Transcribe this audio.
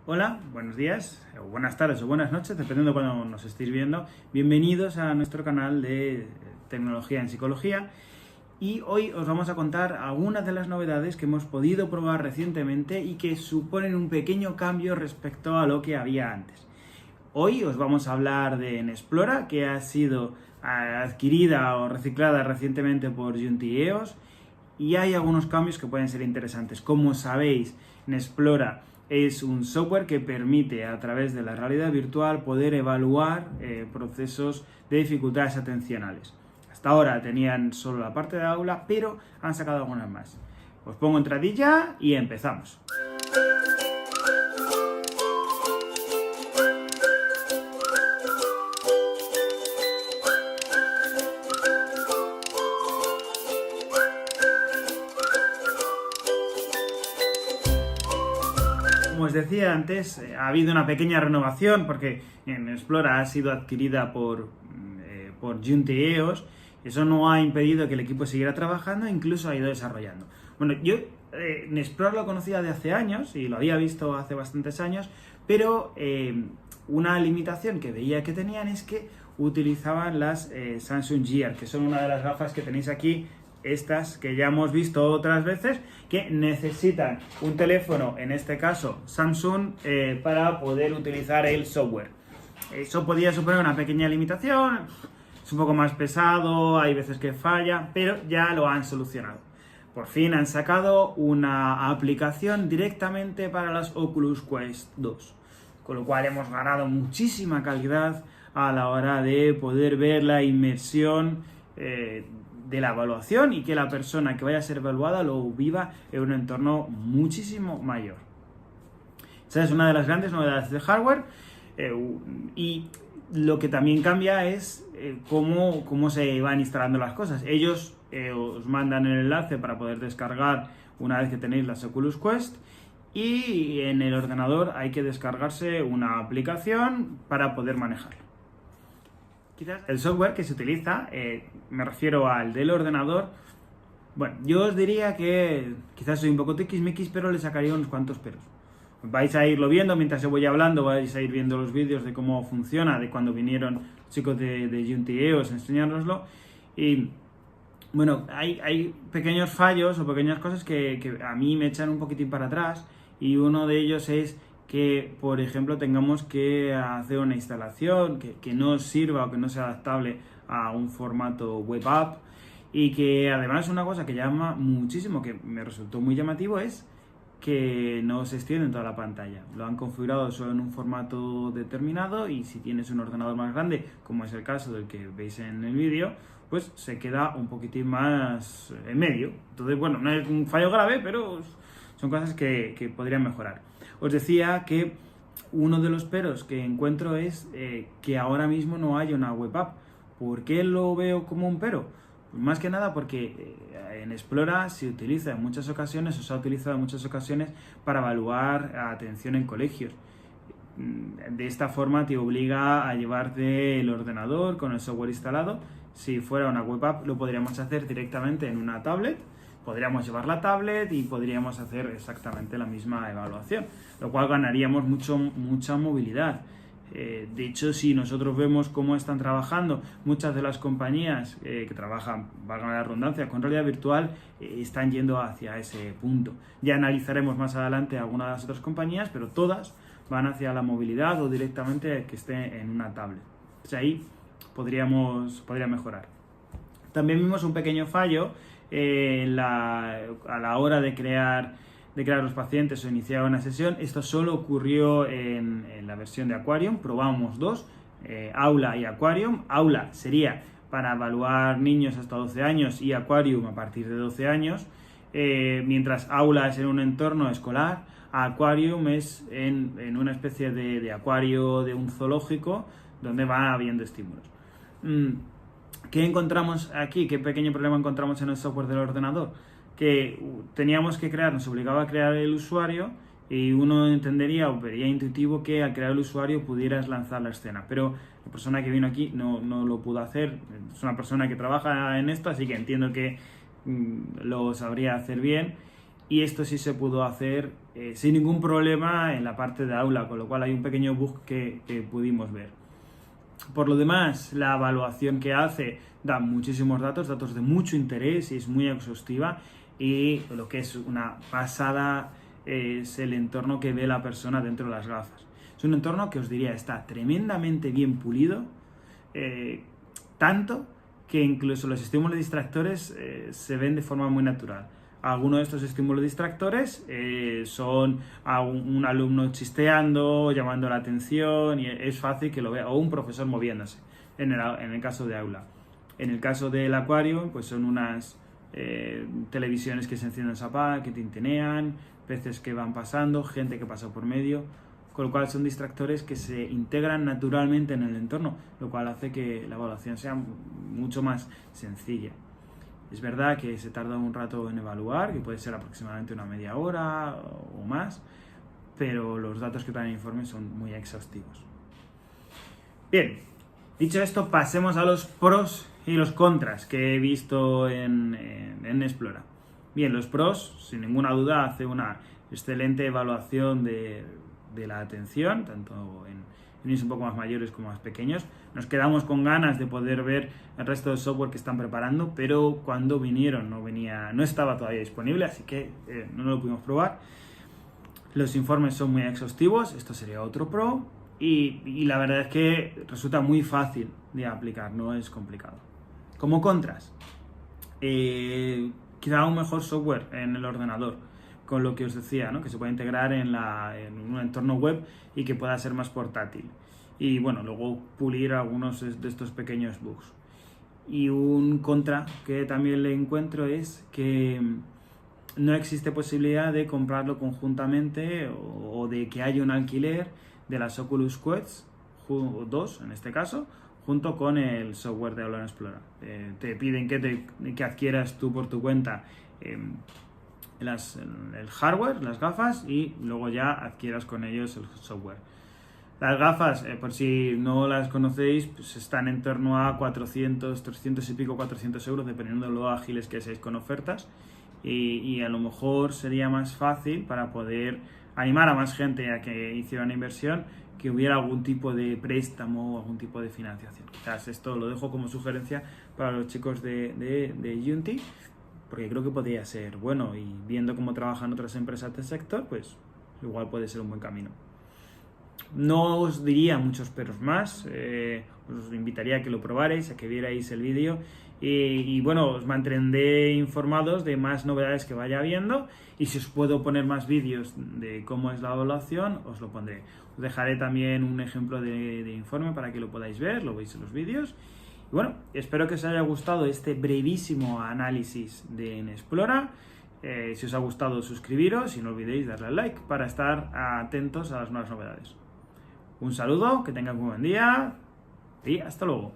Hola, buenos días, o buenas tardes o buenas noches, dependiendo de cuando nos estéis viendo. Bienvenidos a nuestro canal de Tecnología en Psicología. Y hoy os vamos a contar algunas de las novedades que hemos podido probar recientemente y que suponen un pequeño cambio respecto a lo que había antes. Hoy os vamos a hablar de Nexplora, que ha sido adquirida o reciclada recientemente por Unity EOS, y hay algunos cambios que pueden ser interesantes. Como sabéis, Nexplora es un software que permite a través de la realidad virtual poder evaluar procesos de dificultades atencionales. Hasta ahora tenían solo la parte de aula, pero han sacado algunas más. Os pongo entradilla y empezamos. Como os decía antes, ha habido una pequeña renovación porque Nexplora ha sido adquirida por Unity EOS. Eso no ha impedido que el equipo siguiera trabajando, incluso ha ido desarrollando. Bueno, yo Nexplora lo conocía de hace años y lo había visto hace bastantes años, pero una limitación que veía que tenían es que utilizaban las Samsung Gear, que son una de las gafas que tenéis aquí, estas que ya hemos visto otras veces, que necesitan un teléfono, en este caso Samsung, para poder utilizar el software. Eso podía suponer una pequeña limitación, es un poco más pesado, hay veces que falla, pero ya lo han solucionado. Por fin han sacado una aplicación directamente para las Oculus Quest 2, con lo cual hemos ganado muchísima calidad a la hora de poder ver la inmersión de la evaluación y que la persona que vaya a ser evaluada lo viva en un entorno muchísimo mayor. Esa es una de las grandes novedades del hardware, y lo que también cambia es cómo se van instalando las cosas. Ellos os mandan el enlace para poder descargar una vez que tenéis las Oculus Quest, y en el ordenador hay que descargarse una aplicación para poder manejarlo. Quizás el software que se utiliza, me refiero al del ordenador, bueno, yo os diría que quizás soy un poco tiquismiquis, pero le sacaría unos cuantos peros. Vais a irlo viendo mientras yo voy hablando, vais a ir viendo los vídeos de cómo funciona, de cuando vinieron chicos de Unity EOS a enseñárnoslo. Y bueno, hay pequeños fallos o pequeñas cosas que a mí me echan un poquitín para atrás, y uno de ellos es que, por ejemplo, tengamos que hacer una instalación que no sirva o que no sea adaptable a un formato web app, y que además una cosa que llama muchísimo, que me resultó muy llamativo, es que no se extiende en toda la pantalla. Lo han configurado solo en un formato determinado, y si tienes un ordenador más grande, como es el caso del que veis en el vídeo, pues se queda un poquitín más en medio. Entonces, bueno, no es un fallo grave, pero son cosas que podrían mejorar. Os decía que uno de los peros que encuentro es que ahora mismo no hay una web app. ¿Por qué lo veo como un pero? Pues más que nada porque en Nexplora se utiliza en muchas ocasiones, o se ha utilizado en muchas ocasiones, para evaluar atención en colegios. De esta forma te obliga a llevarte el ordenador con el software instalado. Si fuera una web app lo podríamos hacer directamente en una tablet. Podríamos llevar la tablet y podríamos hacer exactamente la misma evaluación, lo cual ganaríamos mucha movilidad. De hecho, si nosotros vemos cómo están trabajando muchas de las compañías que trabajan, valga la redundancia, con realidad virtual, están yendo hacia ese punto. Ya analizaremos más adelante algunas de las otras compañías, pero todas van hacia la movilidad o directamente que esté en una tablet. Pues ahí podría mejorar. También vimos un pequeño fallo a la hora de crear los pacientes o iniciar una sesión. Esto solo ocurrió en la versión de Aquarium. Probamos dos, Aula y Aquarium. Aula sería para evaluar niños hasta 12 años y Aquarium a partir de 12 años. Mientras Aula es en un entorno escolar, Aquarium es en una especie de acuario de un zoológico donde va habiendo estímulos. ¿Qué encontramos aquí? ¿Qué pequeño problema encontramos en el software del ordenador? Que teníamos que nos obligaba a crear el usuario, y uno entendería o vería intuitivo que al crear el usuario pudieras lanzar la escena, pero la persona que vino aquí no lo pudo hacer. Es una persona que trabaja en esto, así que entiendo que lo sabría hacer bien. y esto sí se pudo hacer sin ningún problema en la parte de aula, con lo cual hay un pequeño bug que pudimos ver. Por lo demás, la evaluación que hace da muchísimos datos de mucho interés y es muy exhaustiva, y lo que es una pasada es el entorno que ve la persona dentro de las gafas. Es un entorno que os diría está tremendamente bien pulido, tanto que incluso los estímulos distractores se ven de forma muy natural. Algunos de estos estímulos distractores son a un alumno chisteando, llamando la atención, y es fácil que lo vea, o un profesor moviéndose, en el caso de aula. En el caso del acuario, pues son unas televisiones que se encienden, se apagan, que tintinean, peces que van pasando, gente que pasa por medio, con lo cual son distractores que se integran naturalmente en el entorno, lo cual hace que la evaluación sea mucho más sencilla. Es verdad que se tarda un rato en evaluar, que puede ser aproximadamente una media hora o más, pero los datos que traen el informe son muy exhaustivos. Bien, dicho esto, pasemos a los pros y los contras que he visto en Explora. Bien, los pros, sin ninguna duda, hace una excelente evaluación de la atención, tanto en niños un poco más mayores como más pequeños. Nos quedamos con ganas de poder ver el resto del software que están preparando, pero cuando vinieron no estaba todavía disponible, así que no lo pudimos probar. Los informes son muy exhaustivos, esto sería otro pro, y la verdad es que resulta muy fácil de aplicar, no es complicado. Como contras, quizá un mejor software en el ordenador, con lo que os decía, ¿no? Que se puede integrar en un entorno web y que pueda ser más portátil. Y bueno, luego pulir algunos de estos pequeños bugs. Y un contra que también le encuentro es que no existe posibilidad de comprarlo conjuntamente o de que haya un alquiler de las Oculus Quest 2, en este caso, junto con el software de Aula Explorer. Te piden que adquieras tú por tu cuenta el hardware, las gafas, y luego ya adquieras con ellos el software. Las gafas, por si no las conocéis, pues están en torno a 400, 300 y pico, 400 euros, dependiendo de lo ágiles que seáis con ofertas, y a lo mejor sería más fácil, para poder animar a más gente a que hiciera una inversión, que hubiera algún tipo de préstamo o algún tipo de financiación. Quizás esto lo dejo como sugerencia para los chicos de Unity, porque creo que podría ser bueno, y viendo cómo trabajan otras empresas del sector, pues igual puede ser un buen camino. No os diría muchos peros más, os invitaría a que lo probarais, a que vierais el vídeo, y bueno, os mantendré informados de más novedades que vaya viendo, y si os puedo poner más vídeos de cómo es la evaluación, os lo pondré. Os dejaré también un ejemplo de informe para que lo podáis ver, lo veis en los vídeos. Y bueno, espero que os haya gustado este brevísimo análisis de Explora. Si os ha gustado, suscribiros y no olvidéis darle al like para estar atentos a las nuevas novedades. Un saludo, que tengan un buen día y hasta luego.